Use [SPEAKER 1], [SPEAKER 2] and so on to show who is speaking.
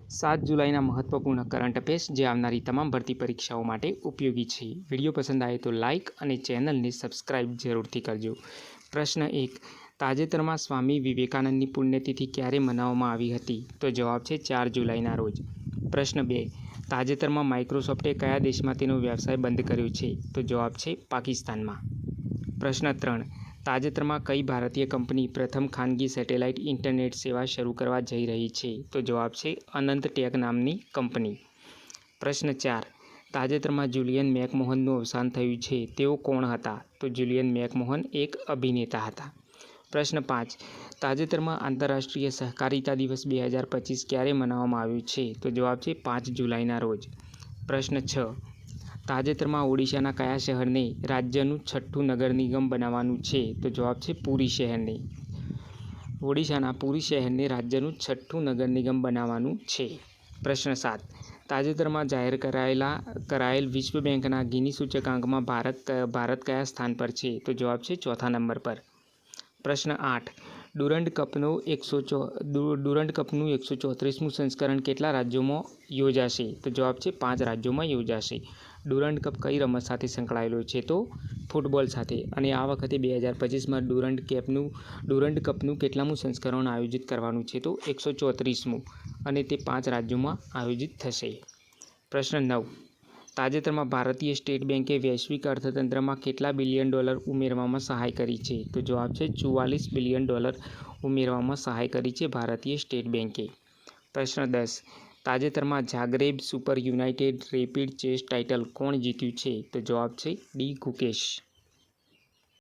[SPEAKER 1] 7 જુલાઈના મહત્વપૂર્ણ current affairs જે આવનારી તમામ ભરતી પરીક્ષાઓ માટે ઉપયોગી છે. વિડીયો પસંદ આવે તો લાઇક અને ચેનલને સબસ્ક્રાઇબ જરૂરથી કરજો. પ્રશ્ન 1. તાજેતરમાં સ્વામી વિવેકાનંદની પુણ્યતિથિ ક્યારે મનાવવામાં આવી હતી? તો જવાબ છે 4 જુલાઈના રોજ. પ્રશ્ન 2. તાજેતરમાં માઇક્રોસોફ્ટે કયા દેશમાં તેનો વ્યવસાય બંધ કર્યો છે? તો જવાબ છે પાકિસ્તાનમાં. પ્રશ્ન 3. તાજેતરમાં કઈ ભારતીય કંપની પ્રથમ ખાનગી સેટેલાઇટ ઇન્ટરનેટ સેવા શરૂ કરવા જઈ રહી છે? તો જવાબ છે અનંત ટેક નામની કંપની. પ્રશ્ન 4. તાજેતરમાં જુલિયન મેકમોહનનું અવસાન થયું છે. તેઓ કોણ હતા? તો જુલિયન મેકમોહન એક અભિનેતા હતા. પ્રશ્ન 5. તાજેતરમાં આંતરરાષ્ટ્રીય સહકારિતા દિવસ 2025 ક્યારે મનાવવામાં આવ્યો છે? તો જવાબ છે 5 જુલાઈના રોજ. પ્રશ્ન 6. તાજેતરમાં ઓડિશાના કયા શહેરને રાજ્યનું 6થું નગર નિગમ બનાવવાનું છે? તો જવાબ છે પુરી શહેરને. ઓડિશાના પુરી શહેરને રાજ્યનું 6થું નગર નિગમ બનાવવાનું છે. પ્રશ્ન 7. તાજેતરમાં જાહેર કરાયેલ વિશ્વ બેંકના ગિની સૂચકાંકમાં ભારત કયા સ્થાન પર છે? તો જવાબ છે 4થા નંબર પર. પ્રશ્ન 8. ડુરન્ડ કપનું 134મું સંસ્કરણ કેટલા રાજ્યોમાં યોજાશે? તો જવાબ છે 5 રાજ્યોમાં યોજાશે. ડુરન્ડ કપ કઈ રમત સાથે સંકળાયેલો છે? તો ફૂટબોલ સાથે. અને આ વખતે 2025માં ડુરન્ડ કપનું કેટલામું સંસ્કરણ આયોજિત કરવાનું છે? તો 134મું. અને તે 5 રાજ્યોમાં આયોજિત થશે. પ્રશ્ન 9. તાજેતરમાં ભારતીય સ્ટેટ બેંકે વૈશ્વિક અર્થતંત્રમાં કેટલા બિલિયન ડોલર ઉમેરવામાં સહાય કરી છે? તો જવાબ છે 44 બિલિયન ડોલર ઉમેરવામાં સહાય કરી છે ભારતીય સ્ટેટ બેંકે. પ્રશ્ન 10. તાજેતરમાં Zagreb super united rapid chess title કોણ જીત્યું છે? તો જવાબ છે ડી ગુકેશ.